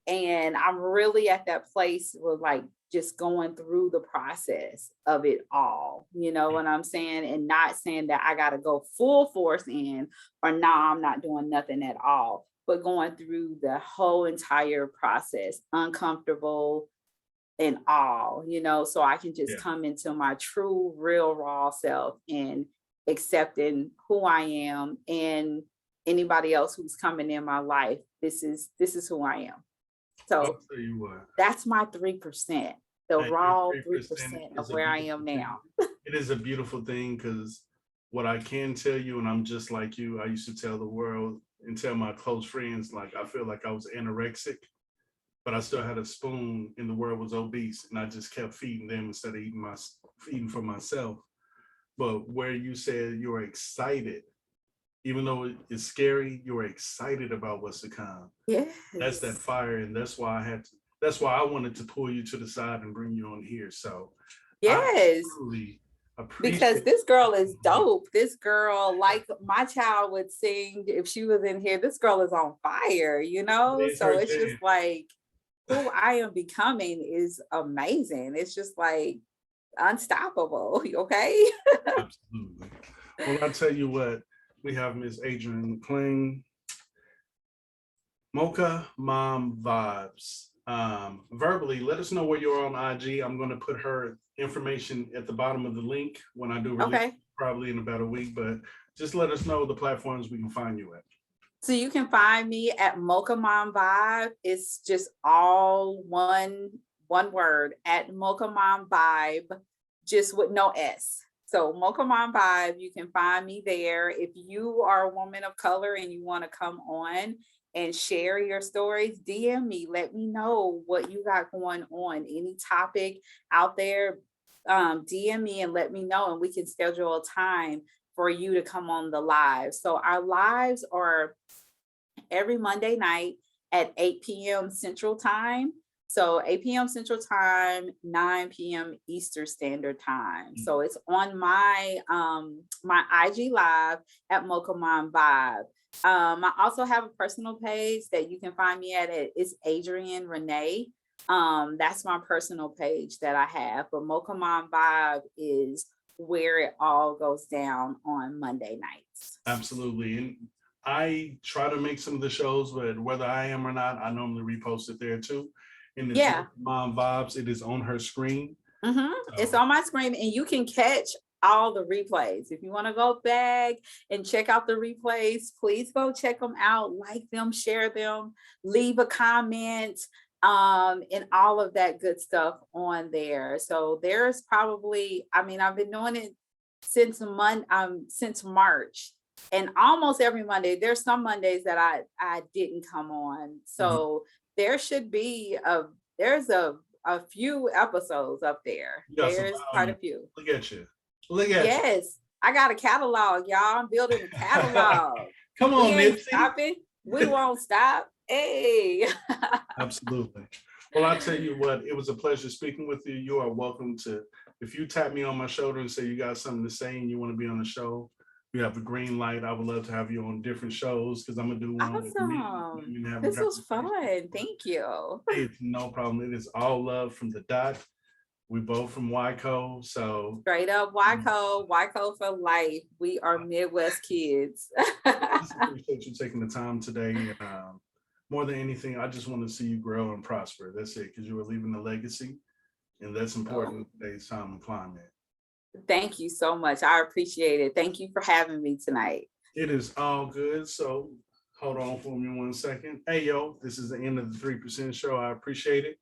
and I'm really at that place where like just going through the process of it all, you know what I'm saying? And not saying that I got to go full force in or no, I'm not doing nothing at all, but going through the whole entire process, uncomfortable and all, so I can just come into my true, real, raw self and accepting who I am and anybody else who's coming in my life. This is who I am. So that's my 3%, the raw 3% of where I am now. It is a beautiful thing because what I can tell you, and I'm just like you, I used to tell the world and tell my close friends, like I feel like I was anorexic but I still had a spoon and the world was obese and I just kept feeding them instead of eating for myself. But where you said you're excited, even though it's scary, you're excited about what's to come. That's that Yes. fire, and that's why I wanted to pull you to the side and bring you on here. So I Yes. truly Because appreciate this girl is dope. This girl, like my child would sing if she was in here, this girl is on fire, you know? it's So her it's just jam. like who I am becoming is amazing. It's just like unstoppable. Okay. Absolutely. Well, I tell you what, we have Miss Adrian McClain, Mocha Mom Vibes. Verbally, let us know where you're on IG. I'm going to put her information at the bottom of the link when I do release, Okay. probably in about a week. But just let us know the platforms we can find you at. So you can find me at Mocha Mom Vibe. It's just all one word at Mocha Mom Vibe, just with no S. So Mocha Mom Vibe, you can find me there. If you are a woman of color and you want to come on and share your stories, DM me. Let me know what you got going on. Any topic out there, DM me and let me know, and we can schedule a time for you to come on the live. So our lives are every Monday night at 8 p.m. Central Time. So 8 p.m. Central Time, 9 p.m. Eastern Standard Time. So it's on my IG Live at Mocha Mom Vibe. I also have a personal page that you can find me at. It's Adrian Renee. That's my personal page that I have. But Mocha Mom Vibe is where it all goes down on Monday nights. Absolutely. And I try to make some of the shows, but whether I am or not, I normally repost it there too. And it's Yeah. Mom Vibes. It is on her screen. It's So on my screen, and you can catch all the replays. If you want to go back and check out the replays, please go check them out, like them, share them, leave a comment, and all of that good stuff on there. So there's probably, I mean, I've been doing it since March. And almost every Monday, there's some Mondays that I didn't come on. So there should be there's a few episodes up there. you got some There's quite a value. few. Look at you. Look at you. Yes, I got a catalog, y'all. I'm building a catalog. Come We on, ain't Nipsey. stopping. We won't stop. Hey. Absolutely. Well, I'll tell you what, it was a pleasure speaking with you. You are welcome to, if you tap me on my shoulder and say you got something to say and you want to be on the show, you have a green light. I would love to have you on different shows because I'm gonna do one with me. Awesome. And have a This was conversation. fun. Thank you. It's no problem. It is all love from the dot. We both from YCO, so Straight up YCO for life. We are Midwest kids. just appreciate you taking the time today. And more than anything, I just want to see you grow and prosper. That's it, because you are leaving a legacy, and that's important in today's time and climate. Thank you so much. I appreciate it. Thank you for having me tonight. It is all good. So hold on for me 1 second. Hey, yo, this is the end of the 3% show. I appreciate it.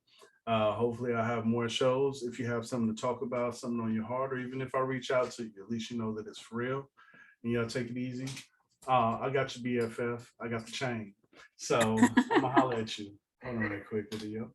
Hopefully I'll have more shows. If you have something to talk about, something on your heart, or even if I reach out to you, at least you know that it's for real. And y'all take it easy. I got your BFF. I got the chain. So I'm gonna holler at you. Hold on right quick, video.